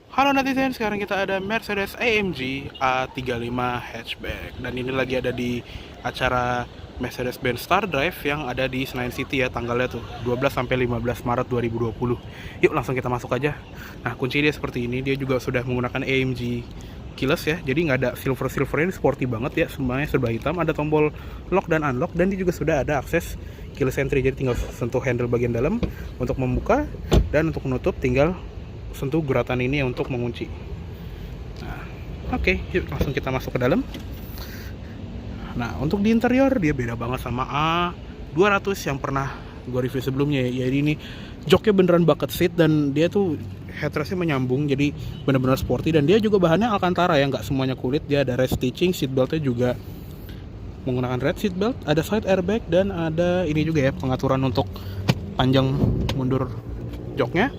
Halo netizen, sekarang kita ada Mercedes AMG A35 hatchback. Dan ini lagi ada di acara Mercedes-Benz Star Drive yang ada di Senayan City ya, tanggalnya tuh 12 sampai 15 Maret 2020. Yuk langsung kita masuk aja. Nah, kunci dia seperti ini, dia juga sudah menggunakan AMG keyless ya. Jadi nggak ada silver-silvernya, ini sporty banget ya, semuanya serba hitam, ada tombol lock dan unlock, dan dia juga sudah ada akses keyless entry. Jadi tinggal sentuh handle bagian dalam untuk membuka, dan untuk menutup tinggal sentuh guratan ini untuk mengunci. Nah, oke, yuk langsung kita masuk ke dalam. Nah, untuk di interior dia beda banget sama A200 yang pernah gue review sebelumnya ya. Jadi ini joknya beneran bucket seat dan dia tuh headrestnya menyambung, jadi bener-bener sporty. Dan dia juga bahannya Alcantara ya, nggak semuanya kulit. Dia ada red stitching, seatbeltnya juga menggunakan red seatbelt, ada side airbag, dan ada ini juga ya pengaturan untuk panjang mundur joknya.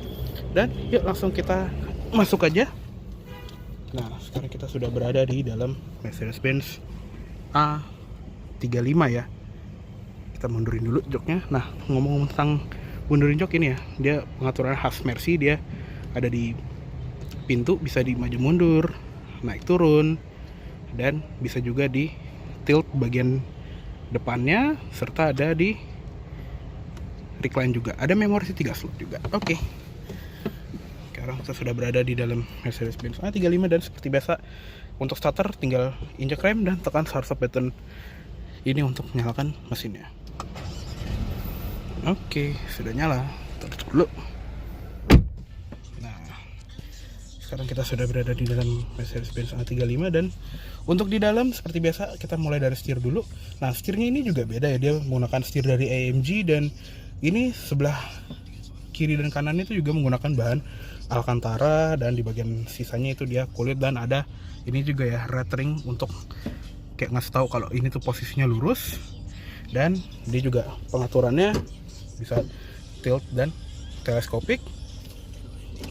Dan yuk langsung kita masuk aja. Nah, sekarang kita sudah berada di dalam Mercedes-Benz A35 ya. Kita mundurin dulu joknya. Nah, ngomong tentang mundurin jok ini ya, dia pengaturan khas Mercy. Dia ada di pintu, bisa di maju mundur, naik turun, dan bisa juga di tilt bagian depannya, serta ada di recline juga. Ada memori 3 slot juga. Oke. Sekarang kita sudah berada di dalam Mercedes-Benz A35 dan seperti biasa untuk starter tinggal injak rem dan tekan start button ini untuk menyalakan mesinnya. Oke, sudah nyala. Tutup dulu. Nah, sekarang kita sudah berada di dalam Mercedes-Benz A35 dan untuk di dalam seperti biasa kita mulai dari setir dulu. Nah, setirnya ini juga beda ya, dia menggunakan setir dari AMG dan ini sebelah kiri dan kanannya itu juga menggunakan bahan Alcantara, dan di bagian sisanya itu dia kulit. Dan ada ini juga ya red ring untuk kayak ngasih tahu kalau ini tuh posisinya lurus. Dan dia juga pengaturannya bisa tilt dan teleskopik.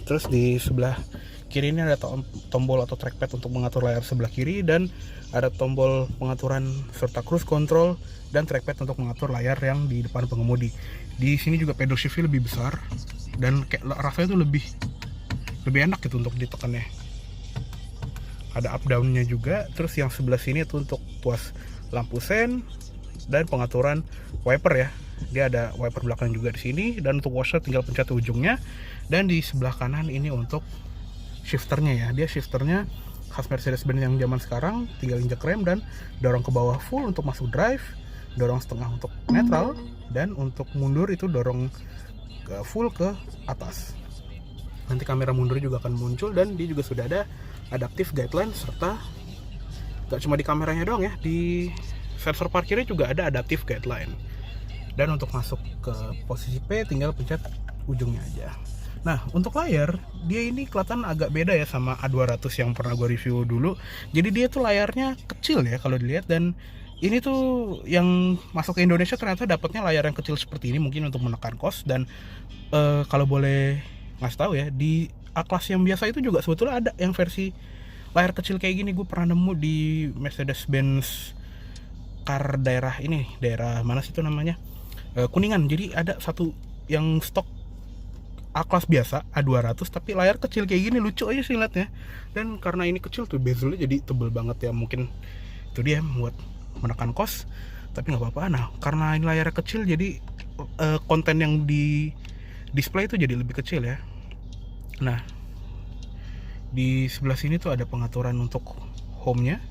Terus di sebelah kiri ini ada tombol atau trackpad untuk mengatur layar sebelah kiri, dan ada tombol pengaturan serta cruise control dan trackpad untuk mengatur layar yang di depan pengemudi. Di sini juga pedal shiftnya lebih besar dan kayak rasanya tuh lebih enak gitu untuk ditekannya. Ada up down-nya juga. Terus yang sebelah sini itu untuk tuas lampu sen dan pengaturan wiper ya. Dia ada wiper belakang juga di sini, dan untuk washer tinggal pencet ujungnya. Dan di sebelah kanan ini untuk shifternya ya. Dia shifternya khas Mercedes-Benz yang zaman sekarang, tinggal injak rem dan dorong ke bawah full untuk masuk drive, dorong setengah untuk netral, dan untuk mundur itu dorong full ke atas. Nanti kamera mundur juga akan muncul, dan dia juga sudah ada adaptive guideline, serta gak cuma di kameranya doang ya, di sensor parkirnya juga ada adaptive guideline. Dan untuk masuk ke posisi P tinggal pencet ujungnya aja. Nah, untuk layar dia ini kelihatan agak beda ya sama A200 yang pernah gue review dulu. Jadi dia tuh layarnya kecil ya kalau dilihat, dan ini tuh yang masuk ke Indonesia ternyata dapatnya layar yang kecil seperti ini, mungkin untuk menekan cost. Dan kalau boleh ngasih tahu ya, di A-Class yang biasa itu juga sebetulnya ada yang versi layar kecil kayak gini. Gue pernah nemu di Mercedes-Benz car daerah ini, daerah mana sih itu namanya, Kuningan. Jadi ada satu yang stok A-Class biasa A200 tapi layar kecil kayak gini, lucu aja sih liatnya. Dan karena ini kecil tuh bezelnya jadi tebel banget ya, mungkin itu dia buat menekan cost, tapi nggak apa-apa. Nah, karena ini layarnya kecil jadi konten yang di display itu jadi lebih kecil ya. Nah, di sebelah sini tuh ada pengaturan untuk home-nya.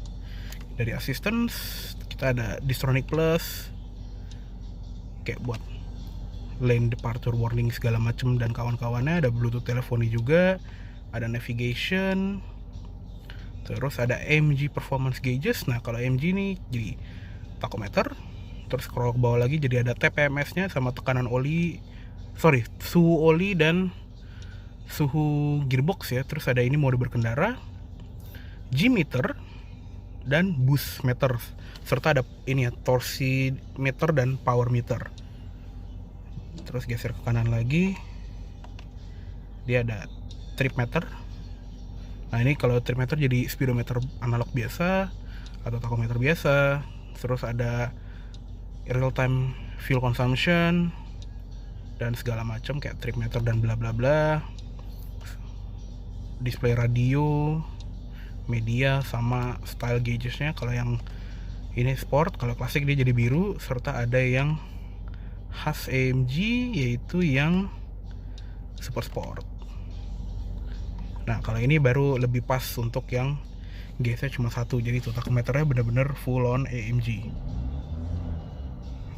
Dari assistance kita ada Distronic Plus, kayak buat lane departure warning segala macem dan kawan-kawannya. Ada Bluetooth teleponi juga, ada navigation, terus ada AMG performance gauges. Nah, kalau AMG ini jadi tachometer. Terus scroll ke bawah lagi jadi ada TPMS-nya sama tekanan oli, suhu oli dan suhu gearbox ya. Terus ada ini mode berkendara, G-meter, dan boost meter, serta ada ini ya torsi meter dan power meter. Terus geser ke kanan lagi, dia ada trip meter. Nah, ini kalau trip meter jadi speedometer analog biasa atau tachometer biasa. Terus ada real time fuel consumption dan segala macam kayak trip meter dan bla bla bla. display radio, media, sama style gaugesnya. Kalau yang ini sport, kalau klasik dia jadi biru, serta ada yang khas AMG yaitu yang super sport. Nah kalau ini baru lebih pas untuk yang GS cuma satu, jadi tuh tachometernya bener-bener full on AMG.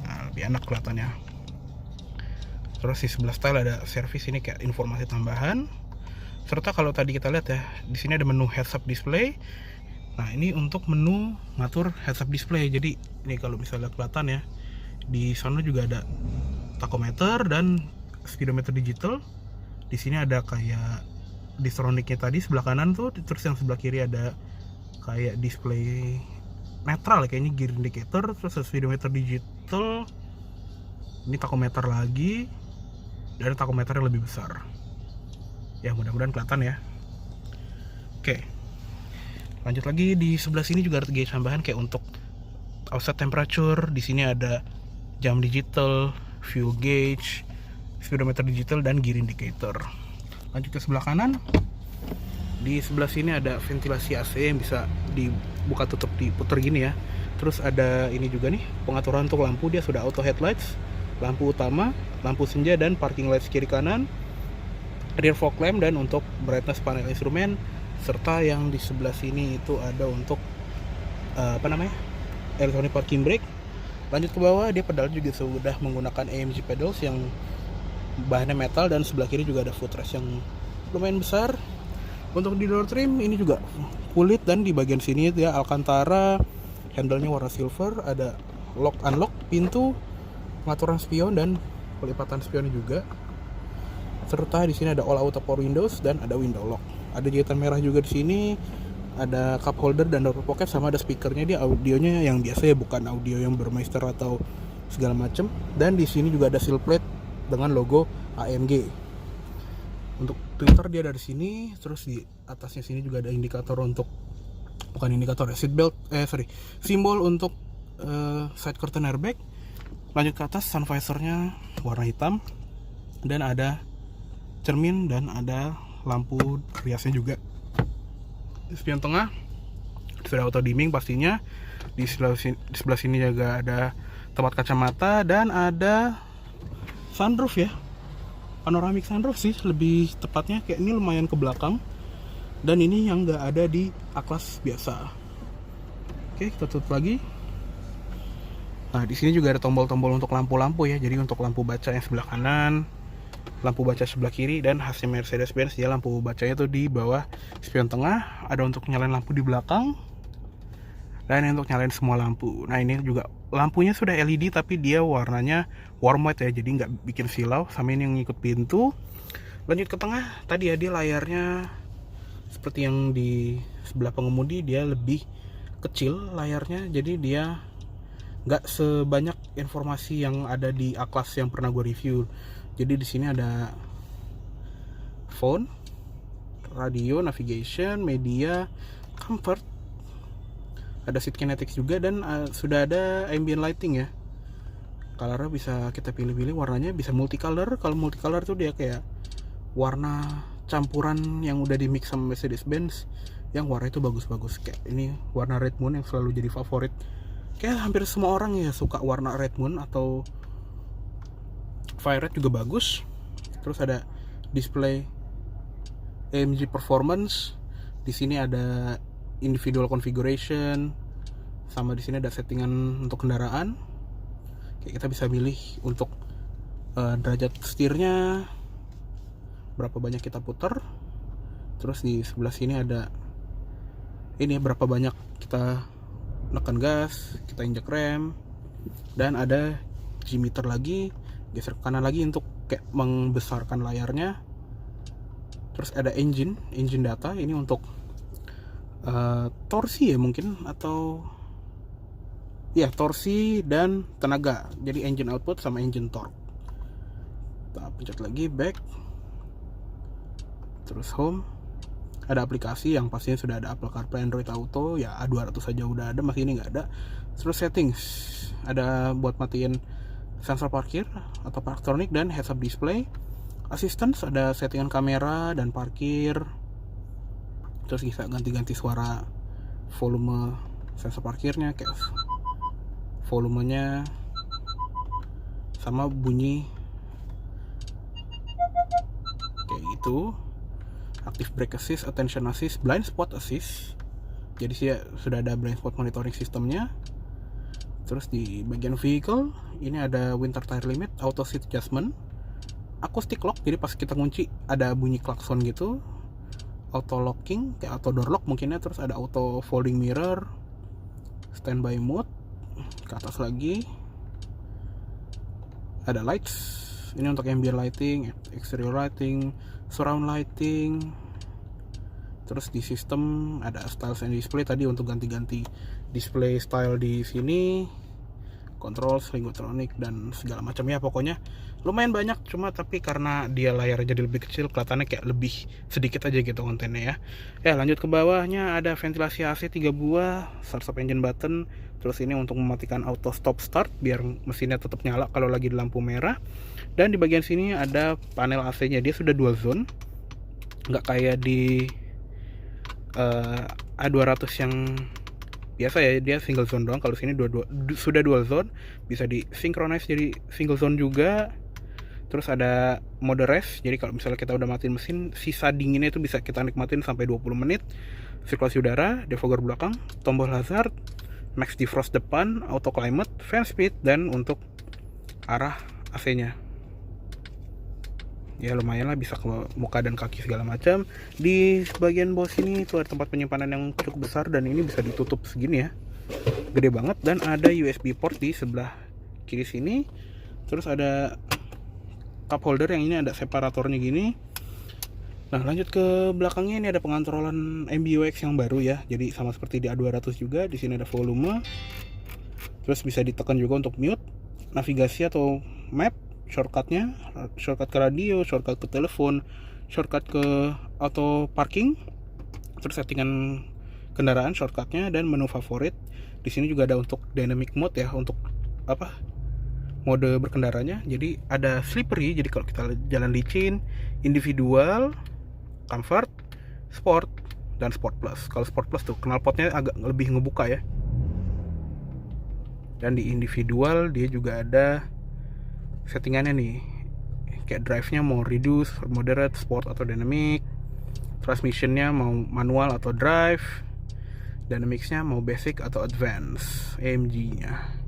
Nah lebih enak kelihatannya. Terus di sebelah style ada service, ini kayak informasi tambahan. Serta kalau tadi kita lihat ya, di sini ada menu heads up display. Nah ini untuk menu ngatur heads up display. Jadi ini kalau misalnya kelihatan ya, di sana juga ada tachometer dan speedometer digital. Di sini ada kayak distroniknya tadi sebelah kanan tuh, terus yang sebelah kiri ada kayak display netral kayaknya gear indicator, terus speedometer digital. Ini tachometer lagi, dan tachometer yang lebih besar. Ya mudah-mudahan kelihatan ya. Oke, lanjut lagi di sebelah sini juga ada gauge tambahan kayak untuk offset temperature. Di sini ada jam digital, fuel gauge, speedometer digital, dan gear indicator. Lanjut ke sebelah kanan. Di sebelah sini ada ventilasi AC yang bisa dibuka tutup diputer gini ya. Terus ada ini juga nih, pengaturan untuk lampu, dia sudah auto headlights, lampu utama, lampu senja, dan parking lights kiri kanan, rear fog lamp, dan untuk brightness panel instrumen. Serta yang di sebelah sini itu ada untuk electronic parking brake. Lanjut ke bawah, dia pedal juga sudah menggunakan AMG pedals yang bahannya metal, dan sebelah kiri juga ada footrest yang lumayan besar. Untuk di door trim ini juga kulit, dan di bagian sini ya Alcantara, handle-nya warna silver, ada lock unlock pintu, pengaturan spion dan pelipatan spionnya juga. Serta di sini ada all auto power windows dan ada window lock. Ada jahitan merah juga di sini. Ada cup holder dan door pocket, sama ada speakernya. Dia audionya yang biasa ya, bukan audio yang bermeister atau segala macem. Dan di sini juga ada seal plate dengan logo AMG. Untuk Twitter dia ada di sini. Terus di atasnya sini juga ada indikator untuk, bukan indikator ya, simbol untuk side curtain airbag. Lanjut ke atas, sun visornya warna hitam, dan ada cermin dan ada lampu riasnya juga. Spion tengah sudah auto dimming pastinya. Di sebelah sini juga ada tempat kacamata, dan ada sunroof ya, panoramic sunroof sih lebih tepatnya, kayak ini lumayan ke belakang. Dan ini yang nggak ada di A-Class biasa. Oke, kita tutup lagi. Nah di sini juga ada tombol-tombol untuk lampu-lampu ya. Jadi untuk lampu baca yang sebelah kanan, lampu baca sebelah kiri, dan khasnya Mercedes-Benz ya, lampu bacanya tuh di bawah spion tengah. Ada untuk nyalain lampu di belakang, dan untuk nyalain semua lampu. Nah ini juga lampunya sudah LED, tapi dia warnanya warm white ya, jadi nggak bikin silau. Sama ini yang ngikut pintu. Lanjut ke tengah, tadi ya dia layarnya seperti yang di sebelah pengemudi, dia lebih kecil layarnya, jadi dia nggak sebanyak informasi yang ada di A-Class yang pernah gue review. Jadi di sini ada phone, radio, navigation, media, comfort, ada seat kinetics juga, dan sudah ada ambient lighting ya. Colornya bisa kita pilih-pilih, warnanya bisa multicolor. Kalau multicolor tuh dia kayak warna campuran yang udah di mix sama Mercedes-Benz, yang warna itu bagus-bagus. Kayak ini warna Red Moon yang selalu jadi favorit. Kayak hampir semua orang ya suka warna Red Moon, atau Fire Red juga bagus. Terus ada display AMG Performance. Di sini ada individual configuration, sama di sini ada settingan untuk kendaraan. Kayak kita bisa pilih untuk derajat setirnya, berapa banyak kita putar. Terus di sebelah sini ada ini berapa banyak kita nekan gas, kita injek rem, dan ada G-meter lagi, geser ke kanan lagi untuk kayak membesarkan layarnya. Terus ada engine data, ini untuk torsi ya mungkin, atau ya torsi dan tenaga. Jadi engine output sama engine torque. Kita pencet lagi back, terus home. Ada aplikasi yang pastinya sudah ada Apple CarPlay, Android Auto ya, A200 saja udah ada, masih ini nggak ada. Terus settings ada buat matiin sensor parkir atau parktronic dan heads up display. Assistance ada settingan kamera dan parkir. Terus bisa ganti-ganti suara volume sensor parkirnya, kayak volumenya sama bunyi kayak gitu. Active brake assist, attention assist, blind spot assist. Jadi sih sudah ada blind spot monitoring sistemnya. Terus di bagian vehicle ini ada winter tire limit, auto seat adjustment, acoustic lock, jadi pas kita kunci ada bunyi klakson gitu, auto locking kayak auto door lock mungkinnya. Terus ada auto folding mirror, standby mode, ke atas lagi ada lights, ini untuk ambient lighting, exterior lighting, surround lighting. Terus di sistem ada styles and display tadi untuk ganti-ganti display style di sini, control, lingotronic dan segala macamnya. Pokoknya lumayan banyak, cuma tapi karena dia layarnya jadi lebih kecil kelihatannya kayak lebih sedikit aja gitu kontennya ya. Ya lanjut ke bawahnya ada ventilasi AC 3 buah, start stop engine button. Terus ini untuk mematikan auto stop start biar mesinnya tetap nyala kalau lagi di lampu merah. Dan di bagian sini ada panel AC nya, dia sudah dual zone, nggak kayak di A200 yang biasa ya, dia single zone doang. Kalau sini sudah dual zone, bisa di synchronize jadi single zone juga. Terus ada mode rest, jadi kalau misalnya kita udah matiin mesin, sisa dinginnya itu bisa kita nikmatin sampai 20 menit. Sirkulasi udara, defogger belakang, tombol hazard, max defrost depan, auto climate, fan speed, dan untuk arah AC-nya ya lumayan lah, bisa ke muka dan kaki segala macam. Di bagian bawah sini itu ada tempat penyimpanan yang cukup besar, dan ini bisa ditutup segini ya, gede banget. Dan ada USB port di sebelah kiri sini. Terus ada cup holder yang ini ada separatornya gini. Nah lanjut ke belakangnya, ini ada pengontrolan MBUX yang baru ya, jadi sama seperti di A200 juga. Di sini ada volume, terus bisa ditekan juga untuk mute, navigasi atau map, shortcutnya, shortcut ke radio, shortcut ke telepon, shortcut ke auto parking, terus settingan kendaraan shortcutnya, dan menu favorit. Di sini juga ada untuk dynamic mode ya, untuk mode berkendaranya. Jadi ada slippery, jadi kalau kita jalan licin, individual, comfort, sport, dan sport plus. Kalau sport plus tuh knalpotnya agak lebih ngebuka ya. Dan di individual dia juga ada settingannya nih, kayak drive-nya mau reduce, moderate, sport atau dynamic, transmissionnya mau manual atau drive, dynamics-nya mau basic atau advance, AMG-nya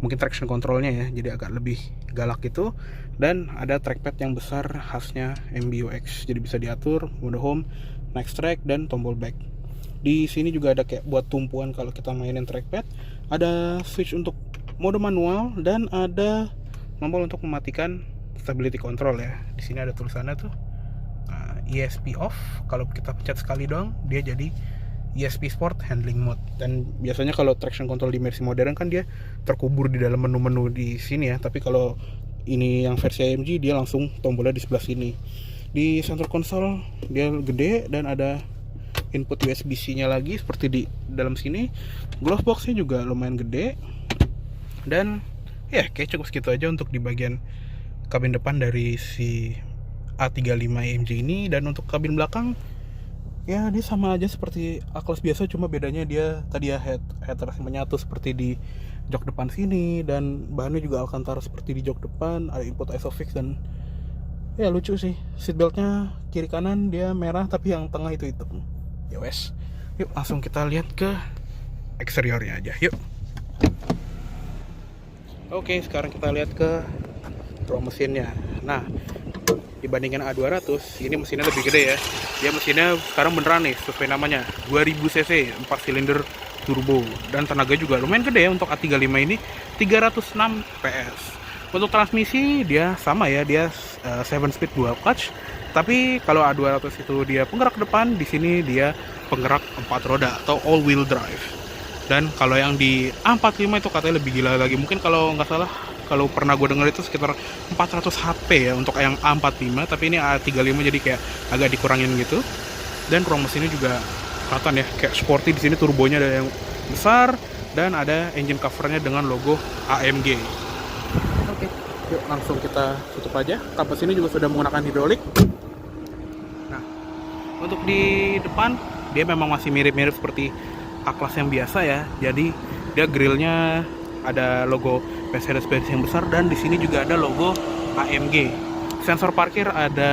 mungkin traction controlnya ya, jadi agak lebih galak gitu. Dan ada trackpad yang besar khasnya MBUX, jadi bisa diatur mode home, next track, dan tombol back. Di sini juga ada kayak buat tumpuan kalau kita mainin trackpad, ada switch untuk mode manual, dan ada tombol untuk mematikan stability control ya. Di sini ada tulisannya tuh ESP off. Kalau kita pencet sekali doang, dia jadi ESP Sport Handling Mode. Dan biasanya kalau traction control di versi modern kan dia terkubur di dalam menu-menu di sini ya. Tapi kalau ini yang versi AMG, dia langsung tombolnya di sebelah sini. Di center console dia gede, dan ada input USB-C-nya lagi seperti di dalam sini. Glove box-nya juga lumayan gede. Dan ya kayak cukup segitu aja untuk di bagian kabin depan dari si A35 AMG ini. Dan untuk kabin belakang ya dia sama aja seperti A-Class biasa, cuma bedanya dia tadi ya headrest menyatu seperti di jok depan sini, dan bahannya juga Alcantara seperti di jok depan. Ada input ISOFIX, dan ya lucu sih, seatbeltnya kiri kanan dia merah tapi yang tengah itu hitam. Ya wes, yuk langsung kita lihat ke eksteriornya aja, yuk. Oke, sekarang kita lihat ke ruang mesinnya. Nah, dibandingkan A200, ini mesinnya lebih gede ya. Dia mesinnya sekarang beneran nih, sesuai namanya, 2000 cc, 4 silinder turbo. Dan tenaga juga lumayan gede ya untuk A35 ini, 306 PS. Untuk transmisi dia sama ya, dia 7 speed dual clutch. Tapi kalau A200 itu dia penggerak depan, di sini dia penggerak 4 roda atau all wheel drive. Dan kalau yang di A45 itu katanya lebih gila lagi. Mungkin kalau nggak salah, kalau pernah gue denger itu sekitar 400 HP ya untuk yang A45. Tapi ini A35 jadi kayak agak dikurangin gitu. Dan ruang mesinnya juga kelihatan ya, kayak sporty. Di sini turbonya ada yang besar, dan ada engine covernya dengan logo AMG. Oke, yuk langsung kita tutup aja. Kampas ini juga sudah menggunakan hidrolik. Nah, Untuk di depan dia memang masih mirip-mirip seperti A-Class yang biasa ya. Jadi dia grillnya ada logo Mercedes-Benz yang besar, dan di sini juga ada logo AMG. Sensor parkir ada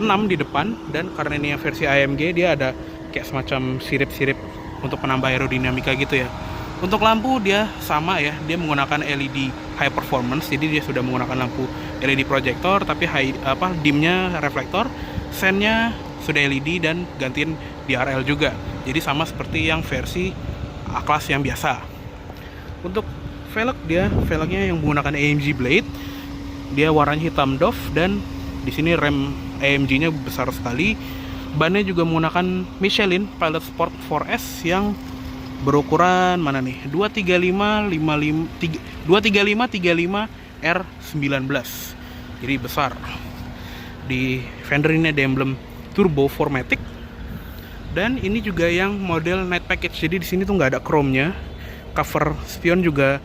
6 di depan, dan karena ini yang versi AMG dia ada kayak semacam sirip-sirip untuk menambah aerodinamika gitu ya. Untuk lampu dia sama ya, dia menggunakan LED high performance, jadi dia sudah menggunakan lampu LED projector tapi dimnya reflektor, sennya sudah LED dan gantiin DRL juga. Jadi sama seperti yang versi A-Class yang biasa. Untuk velgnya yang menggunakan AMG blade, dia warnanya hitam doff, dan di sini rem AMG-nya besar sekali. Bannya juga menggunakan Michelin Pilot Sport 4S yang berukuran mana nih? 235 R19. Jadi besar. Di fender ini ada emblem Turbo 4matic. Dan ini juga yang model Night Package. Jadi di sini tuh nggak ada chrome-nya. Cover spion juga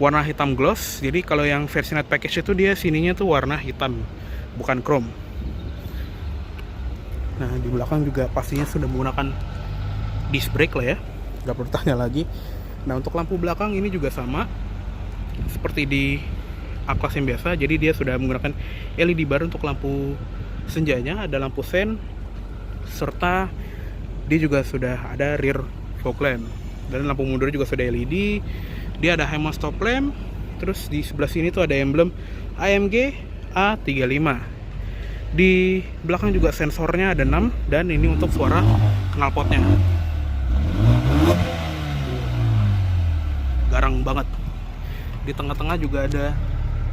warna hitam gloss. Jadi kalau yang versi Night Package itu dia sininya tuh warna hitam, bukan chrome. Nah, di belakang juga pastinya sudah menggunakan disc brake lah ya, nggak perlu tanya lagi. Nah, untuk lampu belakang ini juga sama seperti di A-Class yang biasa. Jadi dia sudah menggunakan LED bar untuk lampu senjanya, ada lampu sen, serta dia juga sudah ada rear fog lamp, dan lampu mundur juga sudah LED. Dia ada HEMA stop lamp. Terus di sebelah sini tuh ada emblem AMG A35. Di belakang juga sensornya ada 6, dan ini untuk suara knalpotnya. Garang banget. Di tengah-tengah juga ada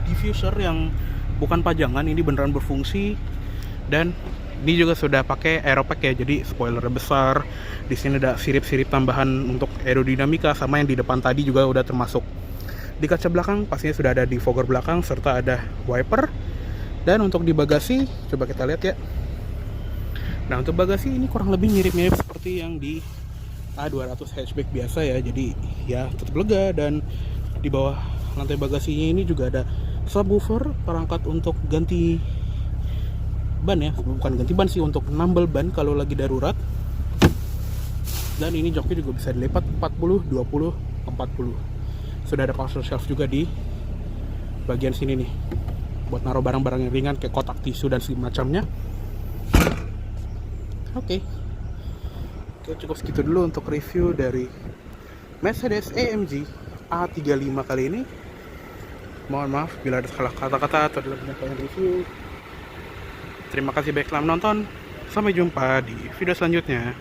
diffuser yang bukan pajangan, ini beneran berfungsi. Dan ini juga sudah pakai aeropack ya, jadi spoilernya besar. Di sini ada sirip-sirip tambahan untuk aerodinamika, sama yang di depan tadi juga udah termasuk. Di kaca belakang pastinya sudah ada defogger belakang serta ada wiper. Dan untuk di bagasi coba kita lihat ya. Nah, untuk bagasi ini kurang lebih mirip-mirip seperti yang di A200 hatchback biasa ya. Jadi ya tetap lega, dan di bawah lantai bagasinya ini juga ada subwoofer, perangkat untuk ganti ban ya, bukan ganti ban sih, untuk nambel ban kalau lagi darurat. Dan ini joknya juga bisa dilipat 40, 20, 40. Sudah ada parcel shelf juga di bagian sini nih, buat naruh barang-barang yang ringan kayak kotak tisu dan semacamnya. Oke, cukup segitu dulu untuk review dari Mercedes AMG A35 kali ini. Mohon maaf bila ada salah kata-kata atau dalam penyampaian review. Terima kasih banyak telah menonton. Sampai jumpa di video selanjutnya.